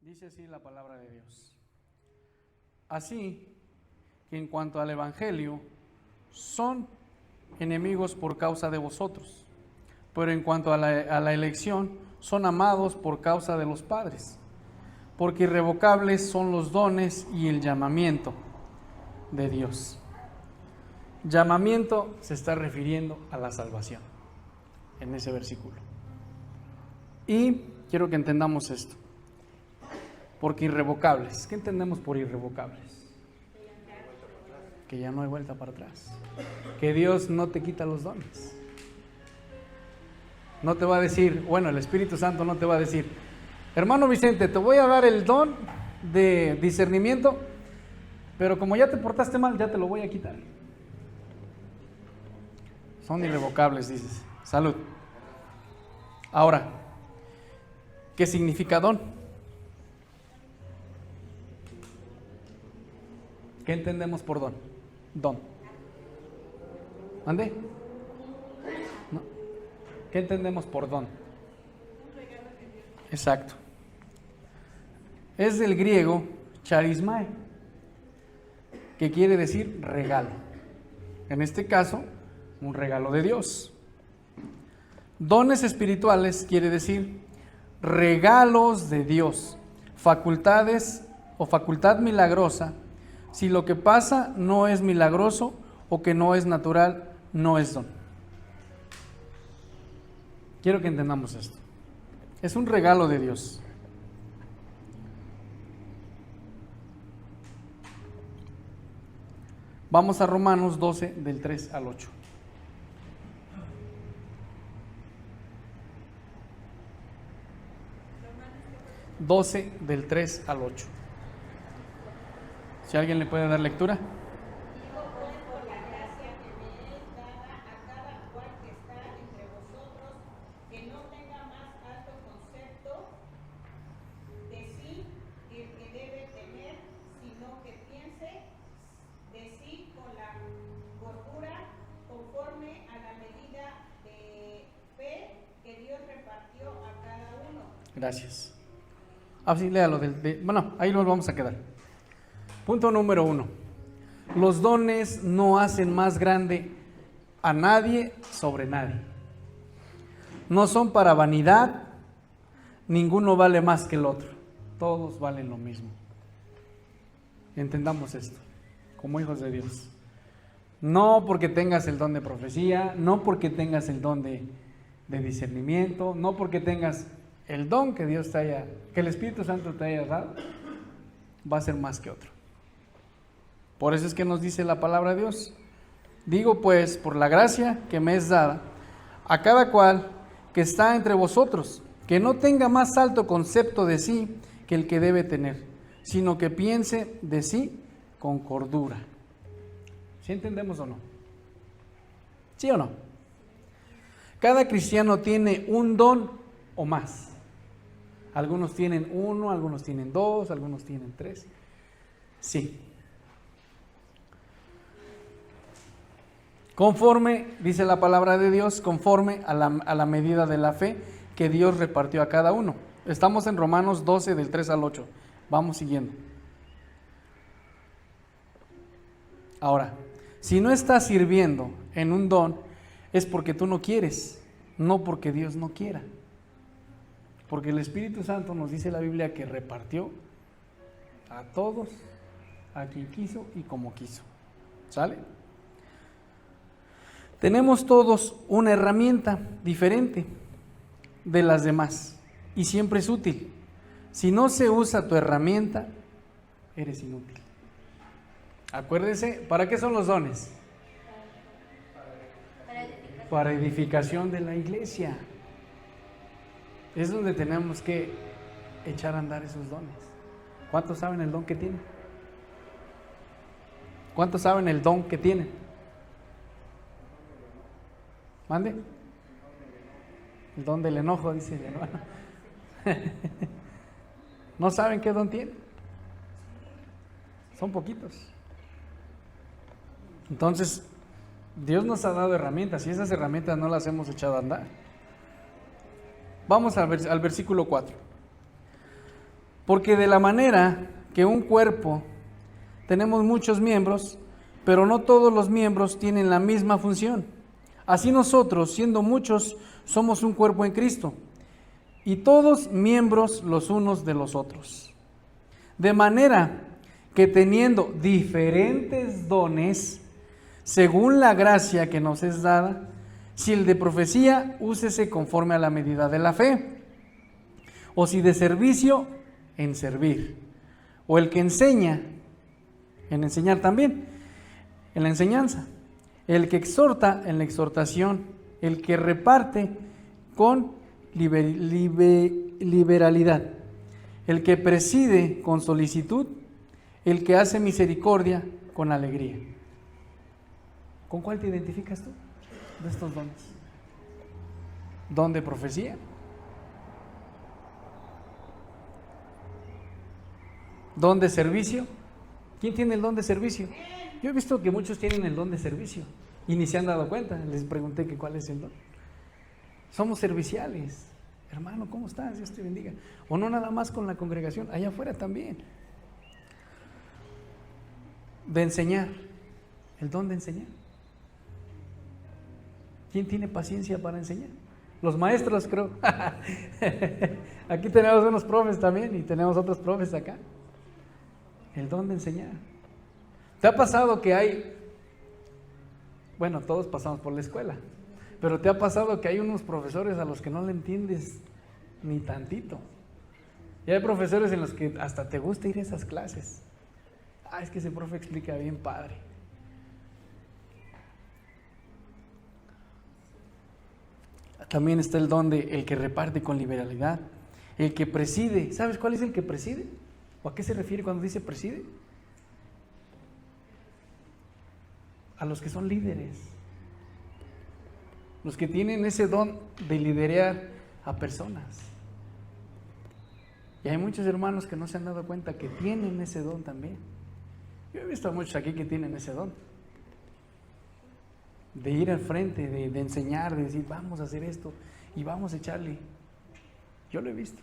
Dice así la palabra de Dios. Así que en cuanto al Evangelio, son enemigos por causa de vosotros, pero en cuanto a la elección, son amados por causa de los padres, porque irrevocables son los dones y el llamamiento de Dios. Llamamiento se está refiriendo a la salvación en ese versículo. Y quiero que entendamos esto. Porque irrevocables, ¿qué entendemos por irrevocables? Que ya no hay vuelta para atrás. Que Dios no te quita los dones. No te va a decir, bueno, el Espíritu Santo no te va a decir, hermano Vicente, te voy a dar el don de discernimiento, pero como ya te portaste mal, ya te lo voy a quitar. Son irrevocables, dices. Salud. Ahora, ¿qué significa don? ¿Qué entendemos por don? Don. ¿Ande? ¿No? ¿Qué entendemos por don? Exacto. Es del griego charismai, que quiere decir regalo. En este caso, un regalo de Dios. Dones espirituales quiere decir regalos de Dios, facultades o facultad milagrosa. Si lo que pasa no es milagroso o que no es natural, no es don. Quiero que entendamos esto. Es un regalo de Dios. Vamos a Romanos 12, del 3 al 8. Romanos 12, del 3 al 8. Si alguien le puede dar lectura. Digo pues por la gracia que me es dada a cada cual que está entre vosotros, que no tenga más alto concepto de sí que el que debe tener, sino que piense de sí con la cordura, conforme a la medida de fe que Dios repartió a cada uno. Gracias. Así léalo. Bueno, ahí nos vamos a quedar. Punto número 1. Los dones no hacen más grande a nadie sobre nadie. No son para vanidad, ninguno vale más que el otro. Todos valen lo mismo. Entendamos esto, como hijos de Dios. No porque tengas el don de profecía, no porque tengas el don de discernimiento, no porque tengas el don que Dios te haya, que el Espíritu Santo te haya dado, va a ser más que otro. Por eso es que nos dice la palabra de Dios. Digo pues, por la gracia que me es dada, a cada cual que está entre vosotros, que no tenga más alto concepto de sí que el que debe tener, sino que piense de sí con cordura. ¿Sí entendemos o no? ¿Sí o no? Cada cristiano tiene un don o más. Algunos tienen 1, algunos tienen 2, algunos tienen 3. Sí. Conforme, dice la palabra de Dios, conforme a la medida de la fe que Dios repartió a cada uno. Estamos en Romanos 12, del 3 al 8. Vamos siguiendo. Ahora, si no estás sirviendo en un don, es porque tú no quieres, no porque Dios no quiera. Porque el Espíritu Santo nos dice la Biblia que repartió a todos, a quien quiso y como quiso. ¿Sale? Tenemos todos una herramienta diferente de las demás y siempre es útil. Si no se usa tu herramienta, eres inútil. Acuérdense, ¿para qué son los dones? Para edificación de la iglesia. Es donde tenemos que echar a andar esos dones. ¿Cuántos saben el don que tienen? ¿Cuántos saben el don que tienen? ¿Mande? El don del enojo, dice el hermano. ¿No saben qué don tienen? Son poquitos. Entonces, Dios nos ha dado herramientas y esas herramientas no las hemos echado a andar. Vamos al versículo 4. Porque de la manera que un cuerpo tenemos muchos miembros, pero no todos los miembros tienen la misma función. Así nosotros, siendo muchos, somos un cuerpo en Cristo, y todos miembros los unos de los otros. De manera que teniendo diferentes dones, según la gracia que nos es dada, si el de profecía, úsese conforme a la medida de la fe, o si de servicio, en servir, o el que enseña, en enseñar también, en la enseñanza, el que exhorta, en la exhortación, el que reparte, con liberalidad, el que preside, con solicitud, el que hace misericordia, con alegría. ¿Con cuál te identificas tú de estos dones? ¿Don de profecía? ¿Don de servicio? ¿Quién tiene el don de servicio? Yo he visto que muchos tienen el don de servicio y ni se han dado cuenta. Les pregunté que cuál es el don. Somos serviciales. Hermano, ¿cómo estás? Dios te bendiga. O no nada más con la congregación, allá afuera también. De enseñar. El don de enseñar. ¿Quién tiene paciencia para enseñar? Los maestros, creo. Aquí tenemos unos profes también y tenemos otros profes acá. El don de enseñar. ¿Te ha pasado que hay, bueno, todos pasamos por la escuela, pero te ha pasado que hay unos profesores a los que no le entiendes ni tantito? Y hay profesores en los que hasta te gusta ir a esas clases. Es que ese profe explica bien padre. También está el don de el que reparte con liberalidad, el que preside. ¿Sabes cuál es el que preside? ¿O a qué se refiere cuando dice preside? A los que son líderes, los que tienen ese don de liderar a personas. Y hay muchos hermanos que no se han dado cuenta que tienen ese don también. Yo he visto a muchos aquí que tienen ese don de ir al frente, de enseñar, de decir vamos a hacer esto y vamos a echarle. Yo lo he visto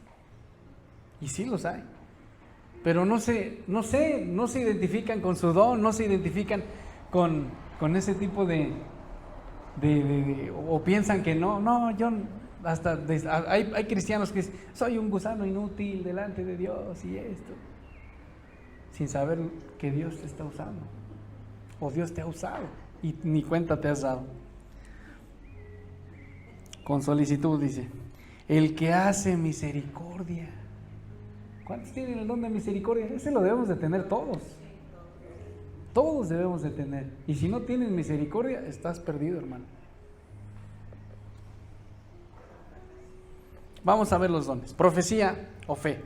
y sí los hay, pero no se identifican con su don, no se identifican con ese tipo de o piensan que no, yo hasta hay cristianos que dicen, soy un gusano inútil delante de Dios y esto, sin saber que Dios te está usando o Dios te ha usado y ni cuenta te has dado. Con solicitud dice, el que hace misericordia. ¿Cuántos tienen el don de misericordia? Ese lo debemos de tener todos. Todos debemos de tener. Y si no tienes misericordia, estás perdido, hermano. Vamos a ver los dones. Profecía o fe.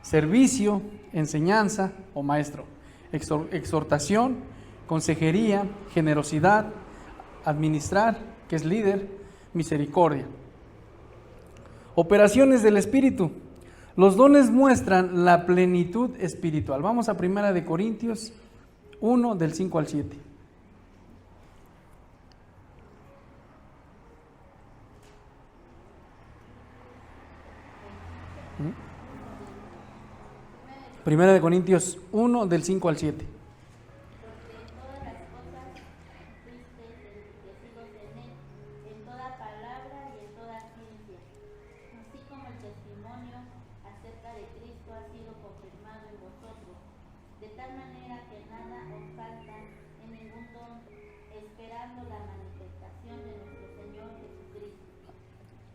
Servicio, enseñanza o maestro. Exhortación, consejería, generosidad, administrar, que es líder, misericordia. Operaciones del Espíritu. Los dones muestran la plenitud espiritual. Vamos a 1 Corintios 1, del 5 al 7. Primera de Corintios 1, del 5 al 7.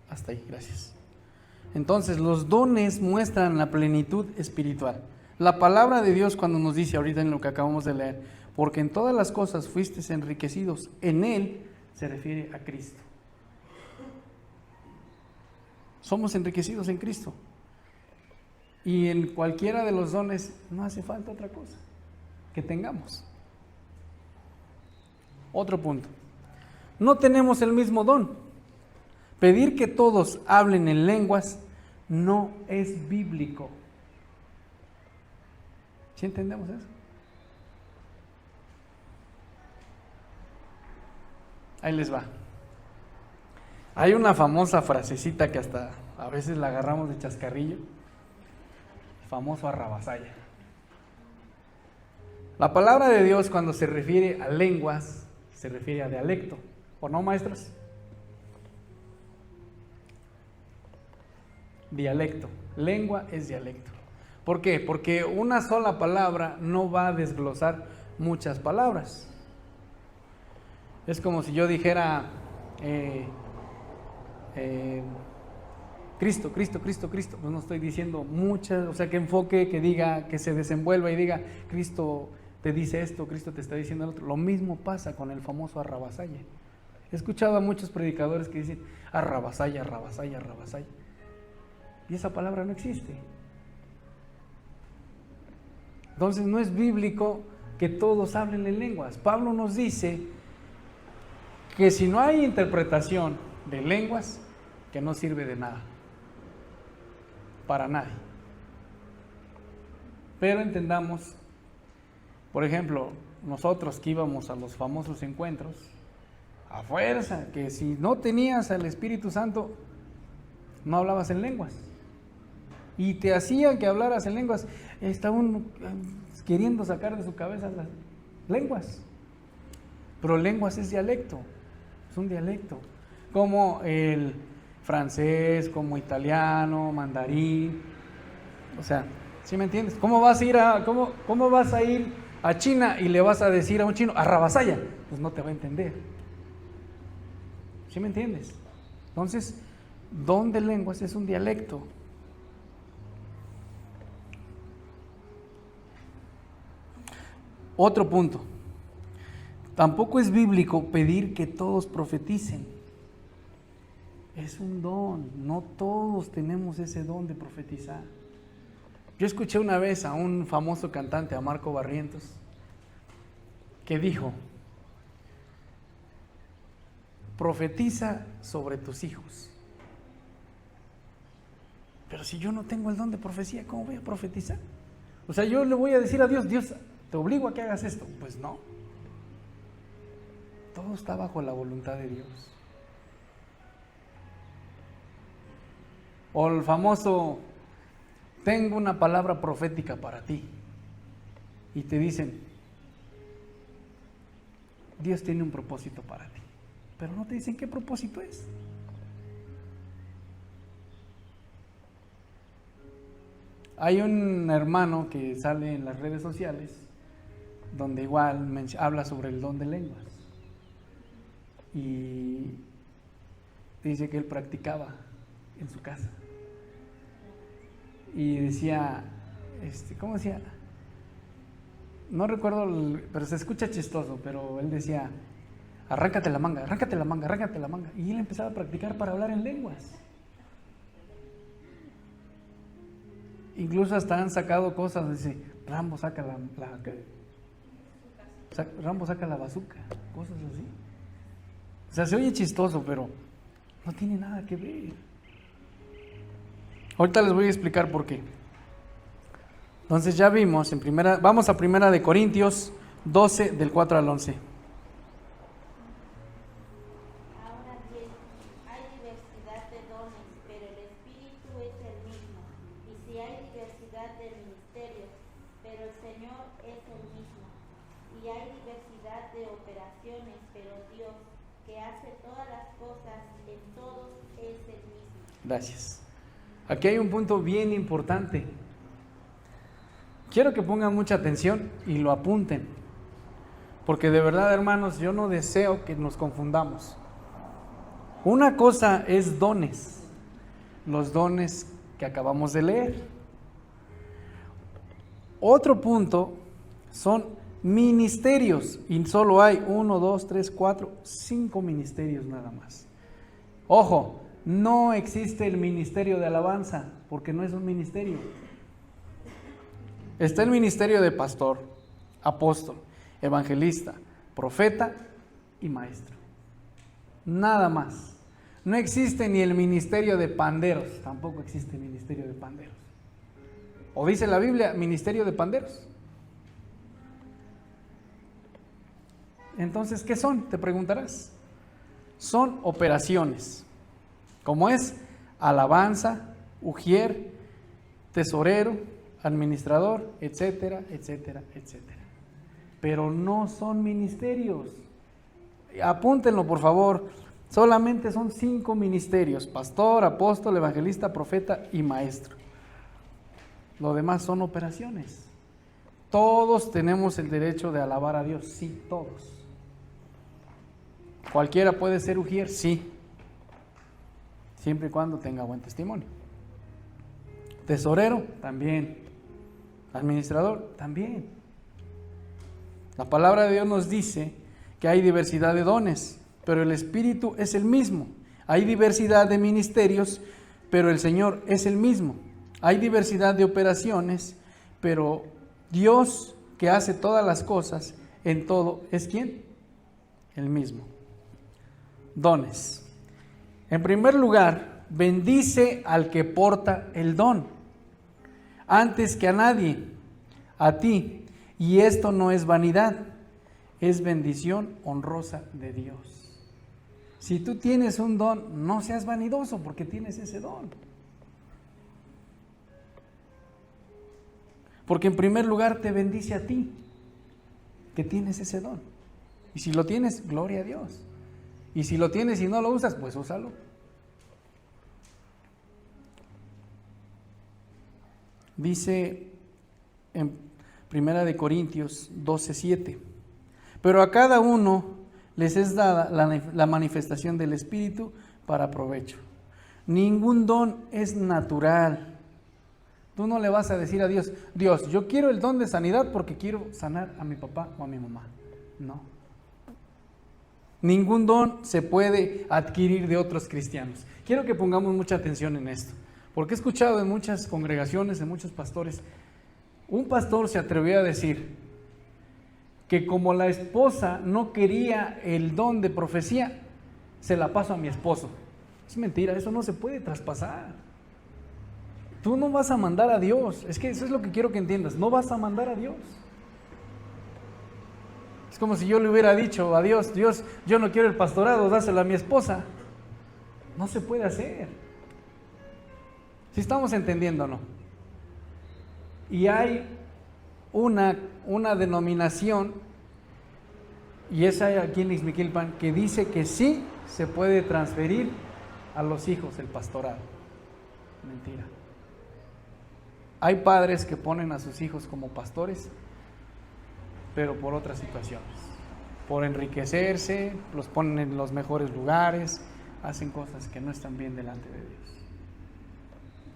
Hasta ahí, gracias. Entonces, los dones muestran la plenitud espiritual. La palabra de Dios cuando nos dice ahorita en lo que acabamos de leer, porque en todas las cosas fuisteis enriquecidos, en Él se refiere a Cristo. Somos enriquecidos en Cristo. Y en cualquiera de los dones no hace falta otra cosa que tengamos. Otro punto. No tenemos el mismo don. Pedir que todos hablen en lenguas no es bíblico. ¿Sí entendemos eso? Ahí les va. Hay una famosa frasecita que hasta a veces la agarramos de chascarrillo. famoso arrabasaya. La palabra de Dios cuando se refiere a lenguas, se refiere a dialecto, ¿o no, maestros? Dialecto, lengua es dialecto. ¿Por qué? Porque una sola palabra no va a desglosar muchas palabras. Es como si yo dijera Cristo, Cristo, Cristo, Cristo. Pues no estoy diciendo muchas, o sea, que enfoque, que diga, que se desenvuelva y diga, Cristo te dice esto, Cristo te está diciendo el otro. Lo mismo pasa con el famoso arrabasaya. He escuchado a muchos predicadores que dicen arrabasaya, arrabasaya, arrabasaya. Y esa palabra no existe. Entonces no es bíblico que todos hablen en lenguas. Pablo nos dice que si no hay interpretación de lenguas, que no sirve de nada. Para nadie. Pero entendamos, por ejemplo, nosotros que íbamos a los famosos encuentros, a fuerza, que si no tenías al Espíritu Santo, no hablabas en lenguas. Y te hacían que hablaras en lenguas. Está uno queriendo sacar de su cabeza las lenguas. Pero lenguas es dialecto, es un dialecto. Como el francés, como italiano, mandarín. O sea, ¿sí me entiendes? ¿Cómo vas a ir a China y le vas a decir a un chino, arrabasaya? Pues no te va a entender. ¿Sí me entiendes? Entonces, don de lenguas es un dialecto. Otro punto. Tampoco es bíblico pedir que todos profeticen. Es un don. No todos tenemos ese don de profetizar. Yo escuché una vez a un famoso cantante, a Marco Barrientos, que dijo: profetiza sobre tus hijos. Pero si yo no tengo el don de profecía, ¿cómo voy a profetizar? O sea, yo le voy a decir a Dios, Dios, te obligo a que hagas esto. Pues no. Todo está bajo la voluntad de Dios. O el famoso, tengo una palabra profética para ti. Y te dicen, Dios tiene un propósito para ti. Pero no te dicen qué propósito es. Hay un hermano que sale en las redes sociales donde igual habla sobre el don de lenguas y dice que él practicaba en su casa y decía, ¿cómo decía? No recuerdo, pero se escucha chistoso, pero él decía, arráncate la manga, arráncate la manga, arráncate la manga, y él empezaba a practicar para hablar en lenguas. Incluso hasta han sacado cosas, dice, Rambo saca Rambo saca la bazooka, cosas así. O sea, se oye chistoso, pero no tiene nada que ver. Ahorita les voy a explicar por qué. Entonces ya vimos, vamos a 1 Corintios 12, del 4 al 11. Ahora bien, hay diversidad de dones, pero el Espíritu es el mismo. Y si hay diversidad de ministerios, pero el Señor es el mismo. Y hay diversidad de operaciones, pero Dios, que hace todas las cosas en todos, es el mismo. Gracias. Aquí hay un punto bien importante. Quiero que pongan mucha atención y lo apunten. Porque de verdad, hermanos, yo no deseo que nos confundamos. Una cosa es dones, los dones que acabamos de leer. Otro punto son ministerios, y solo hay 1, 2, 3, 4, 5 ministerios nada más. Ojo, no existe el ministerio de alabanza, porque no es un ministerio. Está el ministerio de pastor, apóstol, evangelista, profeta y maestro. Nada más. No existe ni el ministerio de panderos, tampoco existe el ministerio de panderos. ¿O dice la Biblia ministerio de panderos? Entonces, ¿qué son? Te preguntarás. Son operaciones, como es alabanza, ujier, tesorero, administrador, etcétera, etcétera, etcétera. Pero no son ministerios. Apúntenlo, por favor. Solamente son 5 ministerios: pastor, apóstol, evangelista, profeta y maestro. Lo demás son operaciones. Todos tenemos el derecho de alabar a Dios, sí, todos. Cualquiera puede ser ujier, sí, siempre y cuando tenga buen testimonio. Tesorero, también. Administrador, también. La palabra de Dios nos dice que hay diversidad de dones, pero el Espíritu es el mismo. Hay diversidad de ministerios, pero el Señor es el mismo. Hay diversidad de operaciones, pero Dios, que hace todas las cosas en todo, ¿es quién? El mismo. Dones. En primer lugar, bendice al que porta el don, antes que a nadie, a ti. Y esto no es vanidad, es bendición honrosa de Dios. Si tú tienes un don, no seas vanidoso porque tienes ese don. Porque en primer lugar te bendice a ti, que tienes ese don. Y si lo tienes, gloria a Dios. Y si lo tienes y no lo usas, pues úsalo. Dice en 1 Corintios 12:7, pero a cada uno les es dada la manifestación del Espíritu para provecho. Ningún don es natural. Tú no le vas a decir a Dios: Dios, yo quiero el don de sanidad porque quiero sanar a mi papá o a mi mamá. No. Ningún don se puede adquirir de otros cristianos. Quiero que pongamos mucha atención en esto, porque he escuchado en muchas congregaciones, en muchos pastores, un pastor se atrevió a decir que como la esposa no quería el don de profecía, se la paso a mi esposo. Es mentira, eso no se puede traspasar. Tú no vas a mandar a Dios. Es que eso es lo que quiero que entiendas. No vas a mandar a Dios. Es como si yo le hubiera dicho a Dios: Dios, yo no quiero el pastorado, dáselo a mi esposa. No se puede hacer. ¿Sí estamos entendiendo o no? Y hay una denominación, y es aquí en Ixmiquilpan, que dice que sí se puede transferir a los hijos el pastorado. Mentira. Hay padres que ponen a sus hijos como pastores, pero por otras situaciones, por enriquecerse, los ponen en los mejores lugares, hacen cosas que no están bien delante de Dios.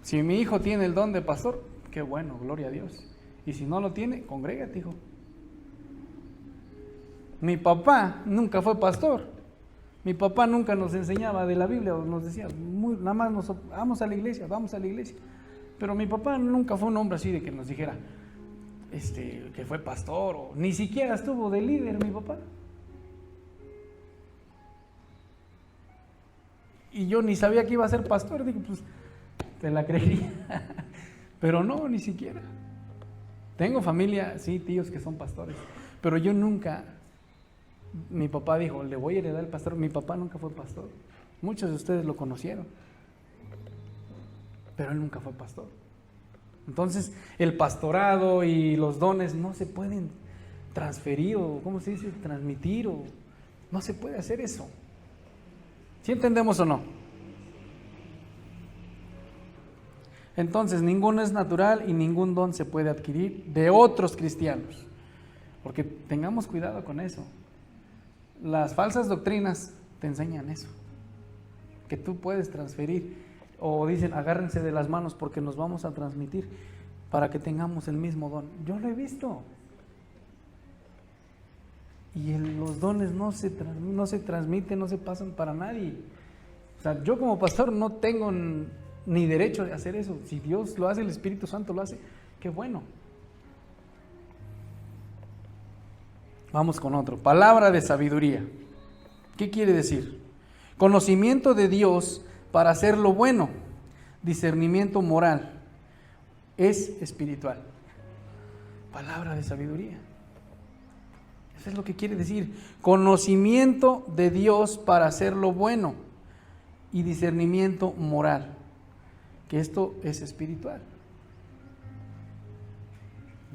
Si mi hijo tiene el don de pastor, qué bueno, gloria a Dios. Y si no lo tiene, congrégate, hijo. Mi papá nunca fue pastor. Mi papá nunca nos enseñaba de la Biblia, nos decía, nada más vamos a la iglesia, vamos a la iglesia. Pero mi papá nunca fue un hombre así de que nos dijera que fue pastor, o ni siquiera estuvo de líder mi papá. Y yo ni sabía que iba a ser pastor, digo, pues te la creería. Pero no, ni siquiera. Tengo familia, sí, tíos que son pastores, pero yo nunca, mi papá dijo, le voy a heredar el pastor. Mi papá nunca fue pastor. Muchos de ustedes lo conocieron, pero él nunca fue pastor. Entonces, el pastorado y los dones no se pueden transferir, o ¿cómo se dice? Transmitir, o no se puede hacer eso. ¿Sí entendemos o no? Entonces, ninguno es natural y ningún don se puede adquirir de otros cristianos, porque tengamos cuidado con eso. Las falsas doctrinas te enseñan eso, que tú puedes transferir, o dicen agárrense de las manos porque nos vamos a transmitir para que tengamos el mismo don. Yo lo he visto. Y los dones no se transmiten, no se pasan para nadie. O sea, yo como pastor no tengo ni derecho de hacer eso. Si Dios lo hace, el Espíritu Santo lo hace, qué bueno. Vamos con otro. Palabra de sabiduría. ¿Qué quiere decir? Conocimiento de Dios para hacer lo bueno. Discernimiento moral. Es espiritual. Palabra de sabiduría. Eso es lo que quiere decir. Conocimiento de Dios para hacer lo bueno. Y discernimiento moral. Que esto es espiritual.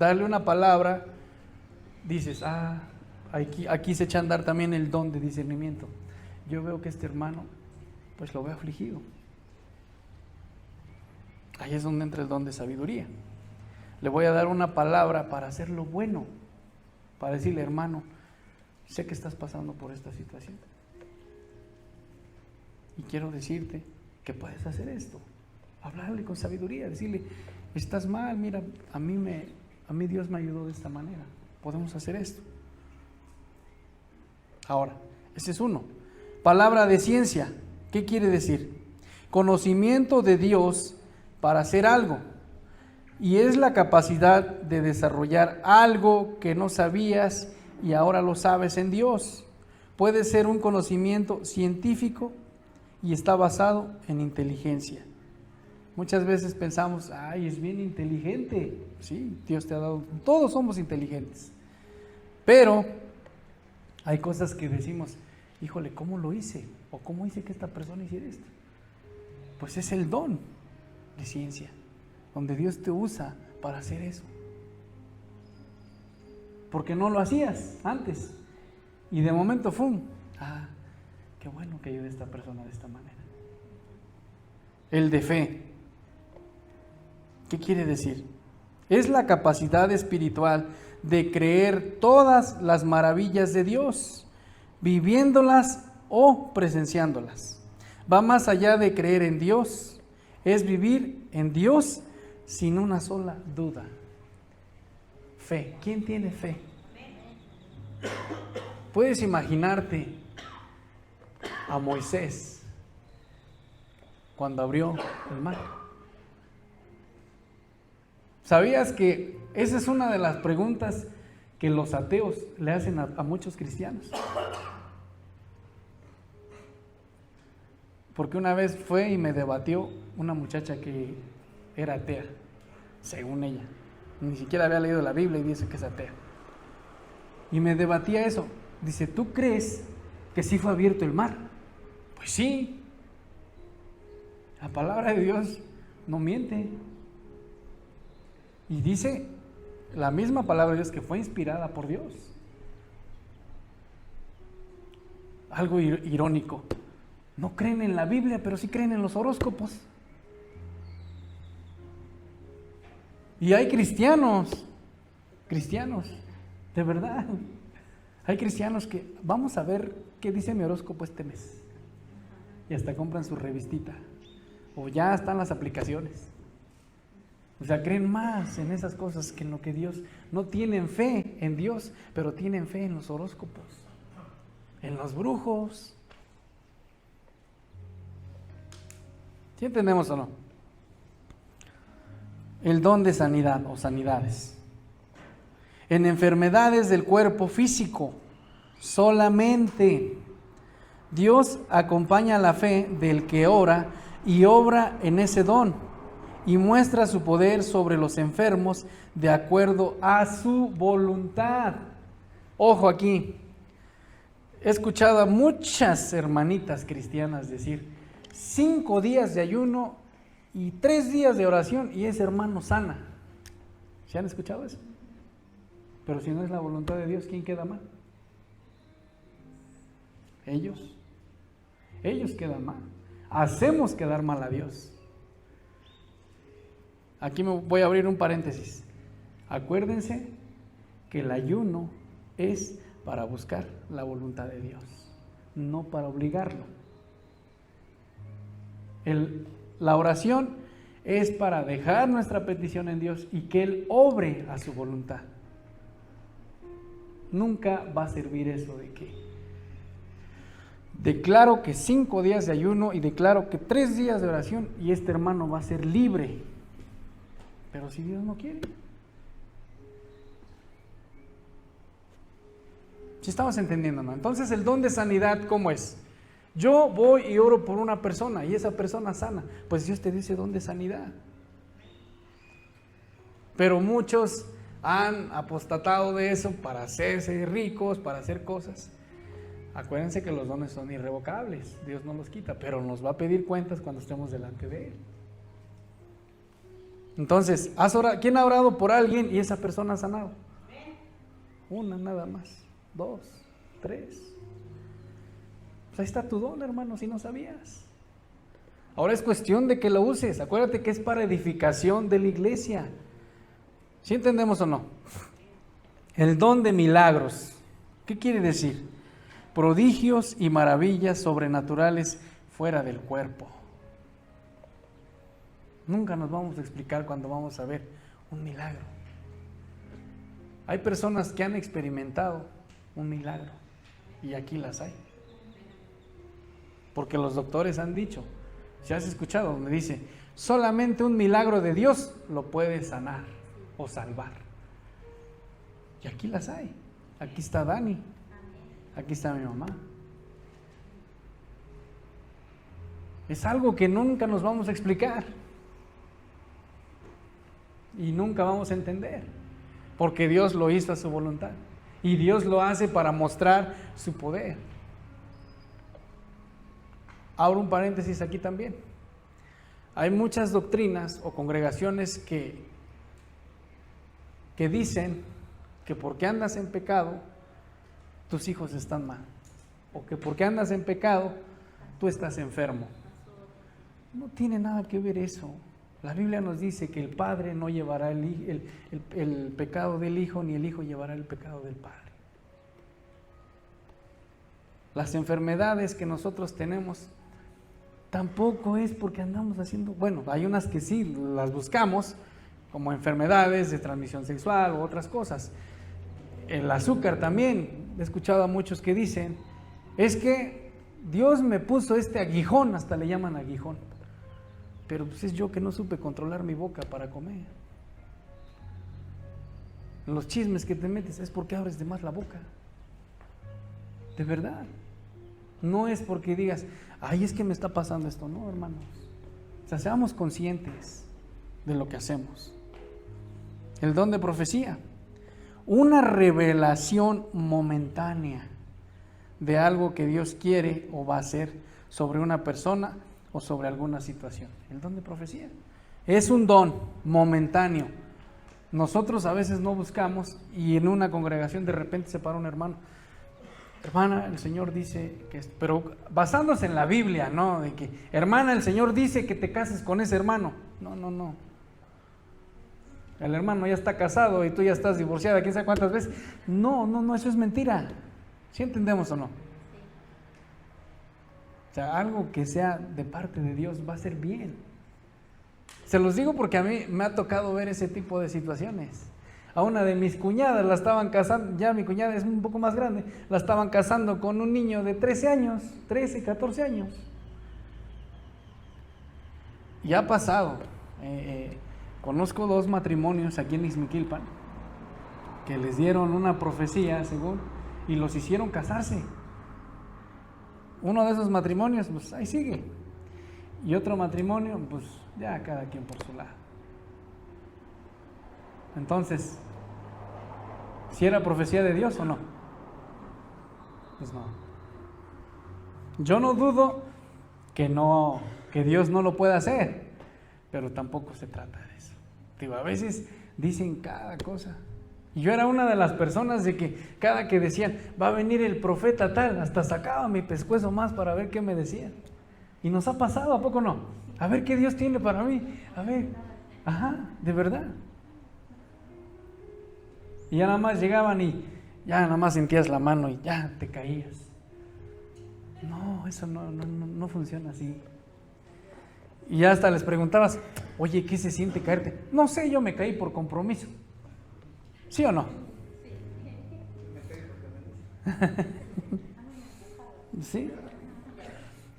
darle una palabra, dices, aquí se echa a andar también el don de discernimiento. Yo veo que este hermano, pues lo veo afligido. Ahí es donde entra el don de sabiduría. Le voy a dar una palabra para hacerlo bueno, para decirle, hermano, sé que estás pasando por esta situación y quiero decirte que puedes hacer esto. Hablarle con sabiduría, decirle, estás mal, mira, a mí Dios me ayudó de esta manera, podemos hacer esto. Ahora, ese es uno. Palabra de ciencia, ¿qué quiere decir? Conocimiento de Dios para hacer algo, y es la capacidad de desarrollar algo que no sabías y ahora lo sabes en Dios. Puede ser un conocimiento científico y está basado en inteligencia. Muchas veces pensamos, es bien inteligente. Sí, Dios te ha dado, todos somos inteligentes. Pero hay cosas que decimos, híjole, ¿cómo lo hice? ¿O cómo hice que esta persona hiciera esto? Pues es el don de ciencia, donde Dios te usa para hacer eso. Porque no lo hacías antes. Y de momento, ¡fum! Qué bueno que ayude a esta persona de esta manera. El de fe. ¿Qué quiere decir? Es la capacidad espiritual de creer todas las maravillas de Dios, viviéndolas o presenciándolas. Va más allá de creer en Dios, es vivir en Dios sin una sola duda. Fe. ¿Quién tiene fe? Puedes imaginarte a Moisés cuando abrió el mar. ¿Sabías que esa es una de las preguntas que los ateos le hacen a muchos cristianos? Porque una vez fue y me debatió una muchacha que era atea, según ella. Ni siquiera había leído la Biblia y dice que es atea. Y me debatía eso. Dice, ¿tú crees que sí fue abierto el mar? Pues sí. La palabra de Dios no miente. Y dice la misma palabra de Dios que fue inspirada por Dios. Algo irónico. No creen en la Biblia, pero sí creen en los horóscopos. Y hay cristianos, de verdad. Hay cristianos que, vamos a ver qué dice mi horóscopo este mes. Y hasta compran su revistita. O ya están las aplicaciones. O sea, creen más en esas cosas que en lo que Dios. No tienen fe en Dios, pero tienen fe en los horóscopos, en los brujos. ¿Sí entendemos o no? El don de sanidad o sanidades. En enfermedades del cuerpo físico, solamente Dios acompaña la fe del que ora y obra en ese don y muestra su poder sobre los enfermos de acuerdo a su voluntad. Ojo aquí, he escuchado a muchas hermanitas cristianas decir 5 días de ayuno y 3 días de oración y ese hermano sana. ¿Se han escuchado eso? Pero si no es la voluntad de Dios, ¿quién queda mal? Ellos quedan mal. Hacemos quedar mal a Dios. Aquí me voy a abrir un paréntesis. Acuérdense que el ayuno es para buscar la voluntad de Dios, no para obligarlo. La oración es para dejar nuestra petición en Dios y que Él obre a su voluntad. Nunca va a servir eso de que declaro que 5 días de ayuno y declaro que 3 días de oración y este hermano va a ser libre. Pero si Dios no quiere. Si estamos entendiendo, ¿no? Entonces el don de sanidad, ¿cómo es? Yo voy y oro por una persona y esa persona sana. Pues Dios te dice don de sanidad. Pero muchos han apostatado de eso para hacerse ricos, para hacer cosas. Acuérdense que los dones son irrevocables, Dios no los quita, pero nos va a pedir cuentas cuando estemos delante de Él. Entonces, ¿quién ha orado por alguien y esa persona ha sanado? Una nada más, 2, 3. Pues ahí está tu don, hermano, si no sabías. Ahora es cuestión de que lo uses. Acuérdate que es para edificación de la iglesia. ¿Sí entendemos o no? El don de milagros. ¿Qué quiere decir? Prodigios y maravillas sobrenaturales fuera del cuerpo. Nunca nos vamos a explicar cuando vamos a ver un milagro. Hay personas que han experimentado un milagro y aquí las hay. Porque los doctores han dicho, si has escuchado, donde dice, solamente un milagro de Dios lo puede sanar o salvar. Y aquí las hay. Aquí está Dani. Aquí está mi mamá. Es algo que nunca nos vamos a explicar. Y nunca vamos a entender. Porque Dios lo hizo a su voluntad. Y Dios lo hace para mostrar su poder. Abro un paréntesis aquí también. Hay muchas doctrinas o congregaciones que dicen que porque andas en pecado, tus hijos están mal. O que porque andas en pecado, tú estás enfermo. No tiene nada que ver eso. La Biblia nos dice que el Padre no llevará el pecado del Hijo, ni el Hijo llevará el pecado del Padre. Las enfermedades que nosotros tenemos tampoco es porque andamos haciendo, bueno, hay unas que sí las buscamos, como enfermedades de transmisión sexual u otras cosas. El azúcar también, he escuchado a muchos que dicen, es que Dios me puso este aguijón, hasta le llaman aguijón, pero pues es yo que no supe controlar mi boca para comer. Los chismes que te metes es porque abres de más la boca, de verdad. No es porque digas, ay, es que me está pasando esto, no, hermanos. O sea, seamos conscientes de lo que hacemos. El don de profecía, una revelación momentánea de algo que Dios quiere o va a hacer sobre una persona o sobre alguna situación. El don de profecía es un don momentáneo. Nosotros a veces no buscamos y en una congregación de repente se para un hermano. Hermana, el Señor dice que, pero basándose en la Biblia, ¿no? De que, hermana, el Señor dice que te cases con ese hermano. No. El hermano ya está casado y tú ya estás divorciada, quién sabe cuántas veces. No, eso es mentira. ¿Sí entendemos o no? O sea, algo que sea de parte de Dios va a ser bien. Se los digo porque a mí me ha tocado ver ese tipo de situaciones. A una de mis cuñadas la estaban casando, ya mi cuñada es un poco más grande, la estaban casando con un niño de 13 años, 13, 14 años. Ya ha pasado. Conozco 2 matrimonios aquí en Ixmiquilpan que les dieron una profecía, según, y los hicieron casarse. Uno de esos matrimonios, pues ahí sigue. Y otro matrimonio, pues ya cada quien por su lado. Entonces, ¿si era profecía de Dios o no? Pues no. Yo no dudo que Dios no lo pueda hacer, pero tampoco se trata de eso. Digo, a veces dicen cada cosa. Y yo era una de las personas de que cada que decían, va a venir el profeta tal, hasta sacaba mi pescuezo más para ver qué me decían. Y nos ha pasado, ¿a poco no? A ver qué Dios tiene para mí. A ver, de verdad. Y ya nada más llegaban y ya nada más sentías la mano y ya te caías. No, eso no funciona así. Y ya hasta les preguntabas, oye, ¿qué se siente caerte? No sé, yo me caí por compromiso. ¿Sí o no? ¿Sí?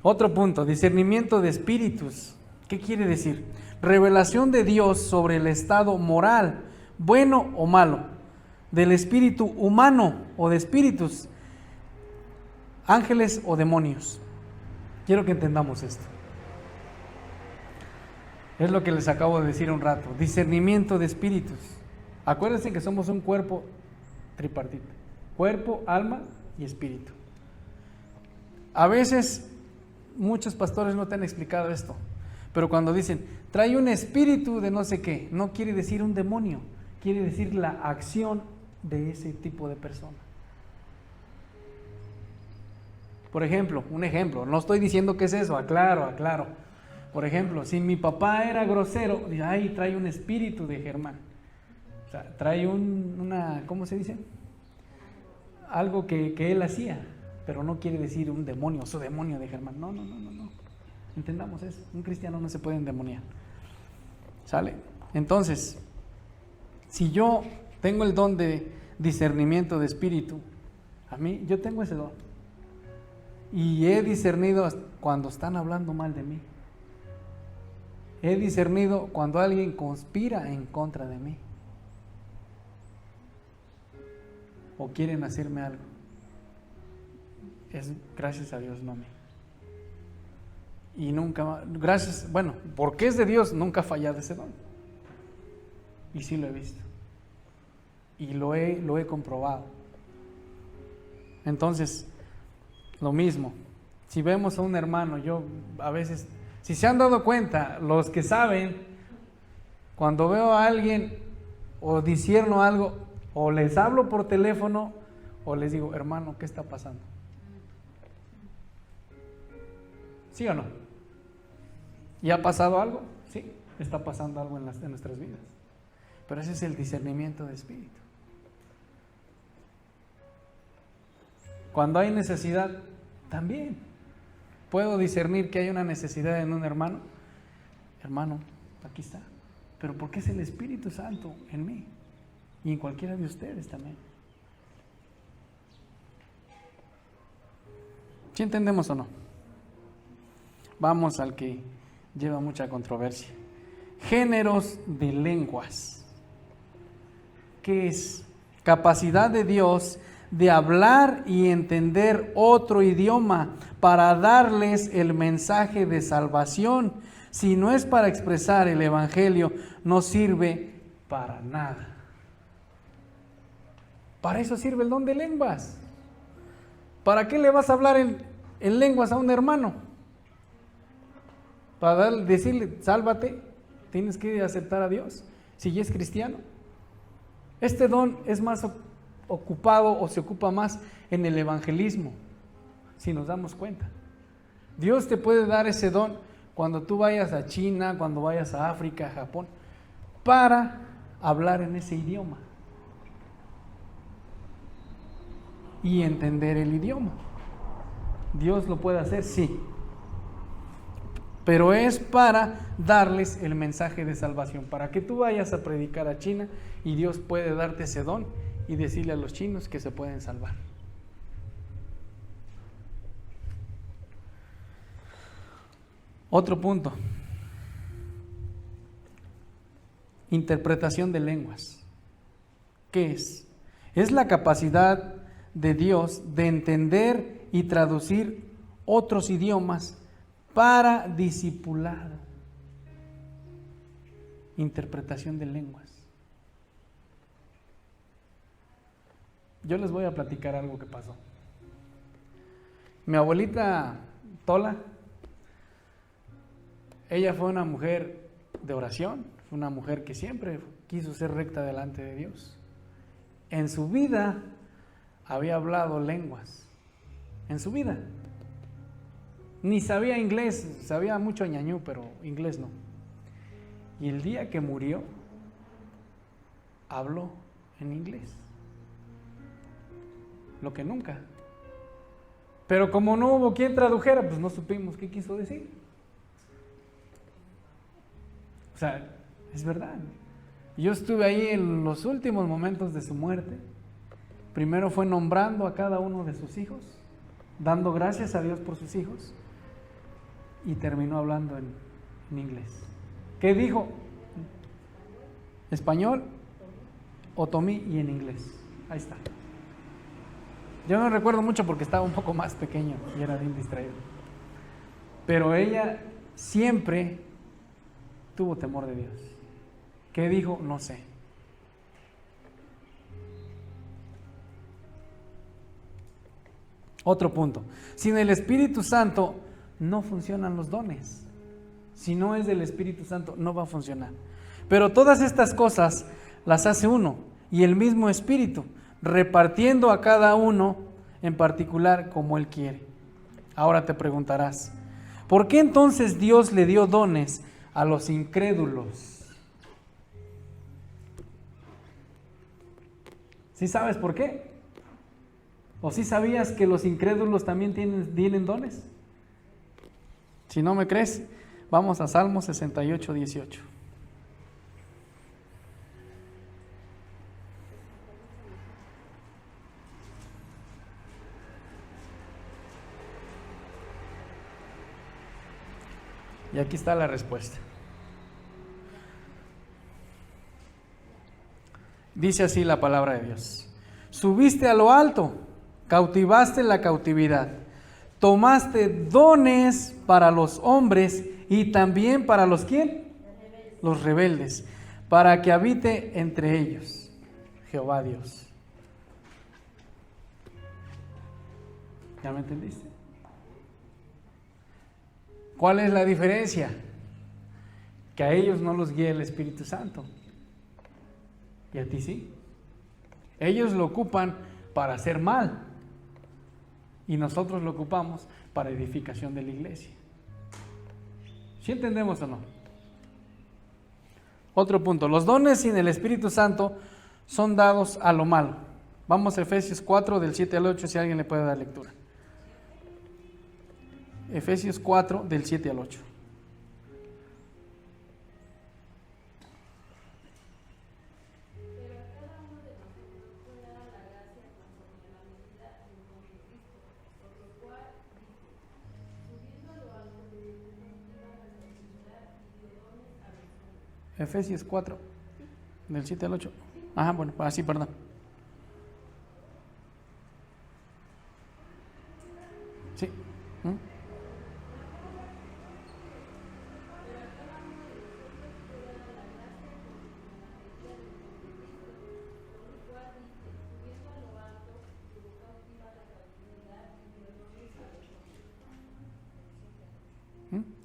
Otro punto, discernimiento de espíritus. ¿Qué quiere decir? Revelación de Dios sobre el estado moral, bueno o malo, del espíritu humano o de espíritus, ángeles o demonios. Quiero que entendamos esto. Es lo que les acabo de decir un rato. Discernimiento de espíritus. Acuérdense que somos un cuerpo tripartito. Cuerpo, alma y espíritu. A veces muchos pastores no te han explicado esto, Pero cuando dicen, trae un espíritu de no sé qué, no quiere decir un demonio, quiere decir la acción de ese tipo de persona. Por ejemplo, un ejemplo, no estoy diciendo que es eso, aclaro. Por ejemplo, si mi papá era grosero, ay, trae un espíritu de Germán. O sea, trae una, ¿cómo se dice? Algo que él hacía, pero no quiere decir un demonio, su demonio de Germán. No. Entendamos eso, un cristiano no se puede endemoniar. ¿Sale? Entonces, si yo tengo el don de discernimiento de espíritu, yo tengo ese don. Y he discernido cuando están hablando mal de mí. He discernido cuando alguien conspira en contra de mí. O quieren hacerme algo. Es gracias a Dios, no a mí. Y nunca, porque es de Dios, nunca ha fallado ese don. Y sí lo he visto. Y lo he comprobado. Entonces, lo mismo. Si vemos a un hermano, yo a veces, si se han dado cuenta, los que saben, cuando veo a alguien o discierno algo, o les hablo por teléfono, o les digo, hermano, ¿qué está pasando? ¿Sí o no? ¿Y ha pasado algo? Sí, está pasando algo en nuestras vidas. Pero ese es el discernimiento de espíritu. Cuando hay necesidad, también puedo discernir que hay una necesidad en un hermano. Hermano, aquí está. Pero ¿por qué es el Espíritu Santo en mí? Y en cualquiera de ustedes también. ¿Sí entendemos o no? Vamos al que lleva mucha controversia. Géneros de lenguas. ¿Qué es? Capacidad de Dios de hablar y entender otro idioma para darles el mensaje de salvación. Si no es para expresar el evangelio, no sirve para nada. Para eso sirve el don de lenguas. ¿Para qué le vas a hablar en lenguas a un hermano? Para decirle, sálvate, tienes que aceptar a Dios, si ya es cristiano. Este don es más ocupado o se ocupa más en el evangelismo, si nos damos cuenta. Dios te puede dar ese don cuando tú vayas a China, cuando vayas a África, a Japón, para hablar en ese idioma y entender el idioma. Dios lo puede hacer, sí, pero es para darles el mensaje de salvación, para que tú vayas a predicar a China y Dios puede darte ese don y decirle a los chinos que se pueden salvar. Otro punto. Interpretación de lenguas. ¿Qué es? Es la capacidad de Dios de entender y traducir otros idiomas para discipulado. Interpretación de lenguas. Yo les voy a platicar algo que pasó. Mi abuelita Tola, ella fue una mujer de oración, fue una mujer que siempre quiso ser recta delante de Dios. En su vida había hablado lenguas, en su vida. Ni sabía inglés, sabía mucho ñañú, pero inglés no. Y el día que murió, habló en inglés. Lo que nunca. Pero como no hubo quien tradujera, pues no supimos qué quiso decir. O sea, es verdad. Yo estuve ahí en los últimos momentos de su muerte. Primero fue nombrando a cada uno de sus hijos, dando gracias a Dios por sus hijos, y terminó hablando en inglés. ¿Qué dijo? Español, otomí y en inglés. Ahí está. Yo no recuerdo mucho porque estaba un poco más pequeño y era bien distraído. Pero ella siempre tuvo temor de Dios. ¿Qué dijo? No sé. Otro punto. Sin el Espíritu Santo no funcionan los dones. Si no es del Espíritu Santo, no va a funcionar. Pero todas estas cosas las hace uno y el mismo Espíritu, repartiendo a cada uno en particular como Él quiere. Ahora te preguntarás, ¿por qué entonces Dios le dio dones a los incrédulos? ¿Sí sabes por qué? ¿O sí sabías que los incrédulos también tienen dones? Si no me crees, vamos a Salmo 68, 18. Y aquí está la respuesta. Dice así la palabra de Dios. Subiste a lo alto, cautivaste la cautividad, tomaste dones para los hombres y también para los ¿quién? Los rebeldes, para que habite entre ellos Jehová Dios. ¿Ya me entendiste? ¿Cuál es la diferencia? Que a ellos no los guía el Espíritu Santo. Y a ti sí. Ellos lo ocupan para hacer mal. Y nosotros lo ocupamos para edificación de la iglesia. ¿Sí entendemos o no? Otro punto. Los dones sin el Espíritu Santo son dados a lo malo. Vamos a Efesios 4, del 7 al 8, si alguien le puede dar lectura. Efesios 4, del 7 al 8. Efesios 4, del 7 al 8. Ajá, bueno, así, perdón. Sí.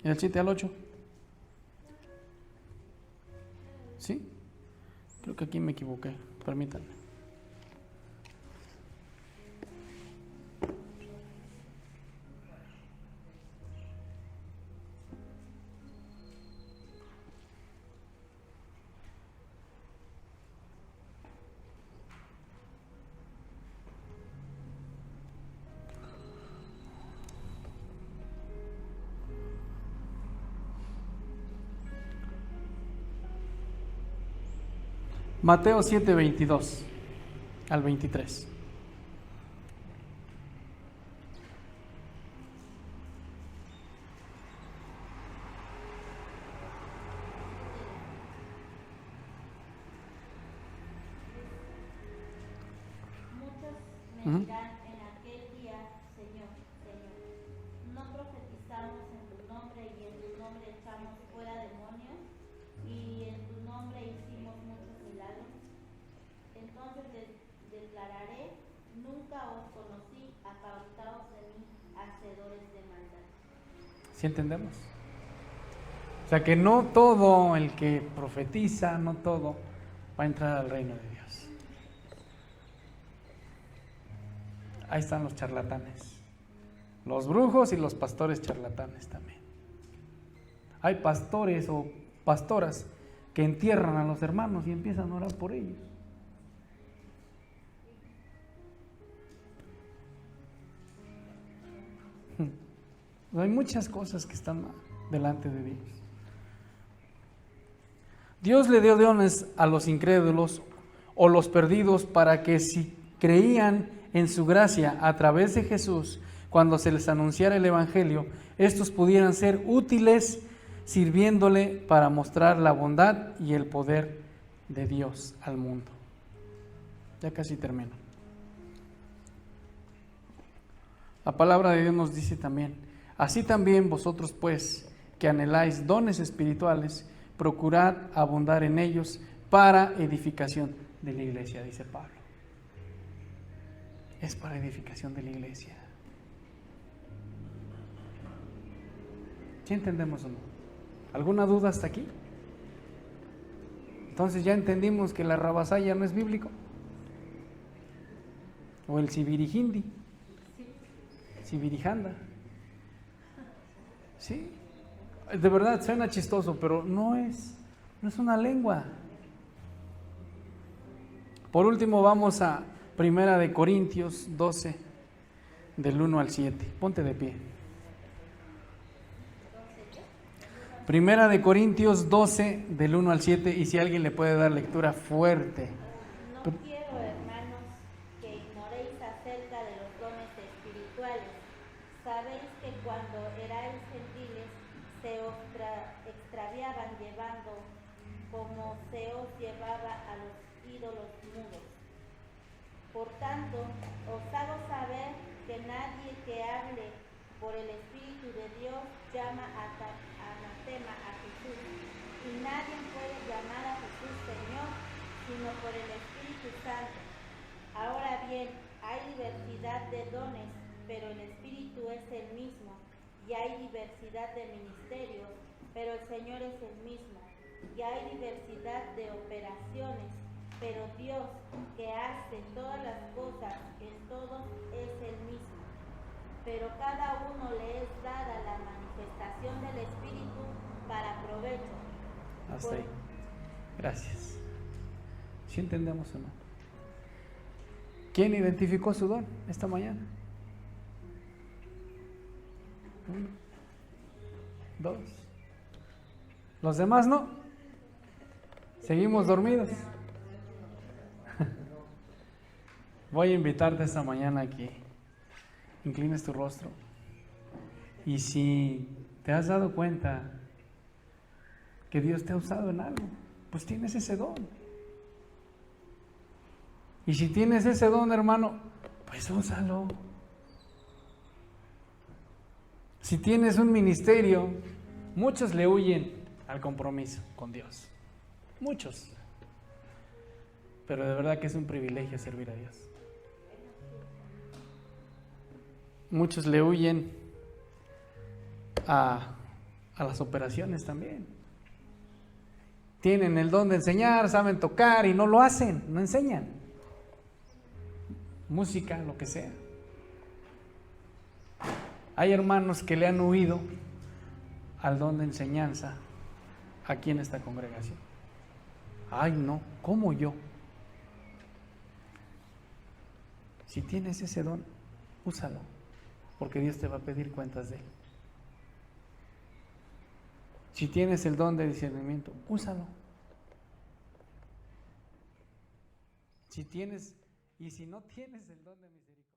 ¿El 7 al 8? ¿Sí? Creo que aquí me equivoqué, permítanme. Mateo 7, 22 al 23. Muchos me dirán en aquel día, Señor, Señor, ¿no profetizamos en tu nombre y en tu nombre echamos fuera demonios y en tu nombre hicimos muchos milagros? Entonces declararé, nunca os conocí, apartaos de mí, hacedores de maldad. ¿Sí entendemos? O sea que no todo el que profetiza, no todo va a entrar al reino de Dios. Ahí están los charlatanes, los brujos y los pastores charlatanes también. Hay pastores o pastoras que entierran a los hermanos y empiezan a orar por ellos. Hay muchas cosas que están delante de Dios. Dios le dio dones a los incrédulos o los perdidos para que si creían en su gracia a través de Jesús, cuando se les anunciara el Evangelio, estos pudieran ser útiles sirviéndole para mostrar la bondad y el poder de Dios al mundo. Ya casi termino. La palabra de Dios nos dice también, así también vosotros pues, que anheláis dones espirituales, procurad abundar en ellos para edificación de la iglesia, dice Pablo. Es para edificación de la iglesia. ¿Sí entendemos o no? ¿Alguna duda hasta aquí? Entonces ya entendimos que la rabasaya no es bíblico. O el sibirijindi, sibirijanda. Sí, de verdad suena chistoso, pero no es una lengua. Por último vamos a Primera de Corintios 12, del 1 al 7. Ponte de pie. Primera de Corintios 12, del 1 al 7, y si alguien le puede dar lectura fuerte. No quiero, hermanos, que ignoréis acerca de los dones espirituales. Sabéis que cuando erais gentiles se os extraviaban llevando como se os llevaba a los ídolos mudos. Por tanto, os hago saber que nadie que hable por el Espíritu de Dios llama anatema a Jesús, y nadie puede llamar a Jesús Señor, sino por el Espíritu Santo. Ahora bien, hay diversidad de dones, pero el Espíritu es el mismo, y hay diversidad de ministerios, pero el Señor es el mismo, y hay diversidad de operaciones, pero Dios, que hace todas las cosas en todos, es el mismo. Pero cada uno le es dada la manifestación del Espíritu para provecho. Hasta ahí. Gracias. ¿Sí entendemos o no? ¿Quién identificó su don esta mañana? 1, 2. ¿Los demás no? ¿Seguimos dormidos? Voy a invitarte esta mañana a que inclines tu rostro. Y si te has dado cuenta que Dios te ha usado en algo, pues tienes ese don. Y si tienes ese don, hermano, pues úsalo. Si tienes un ministerio, muchos le huyen al compromiso con Dios. Muchos. Pero de verdad que es un privilegio servir a Dios. Muchos le huyen a las operaciones también. Tienen el don de enseñar, saben tocar y no lo hacen, no enseñan. Música, lo que sea. Hay hermanos que le han huido al don de enseñanza aquí en esta congregación. Ay, no, ¿cómo yo? Si tienes ese don, úsalo, porque Dios te va a pedir cuentas de él. Si tienes el don de discernimiento, úsalo. Si tienes, y si no tienes el don de misericordia,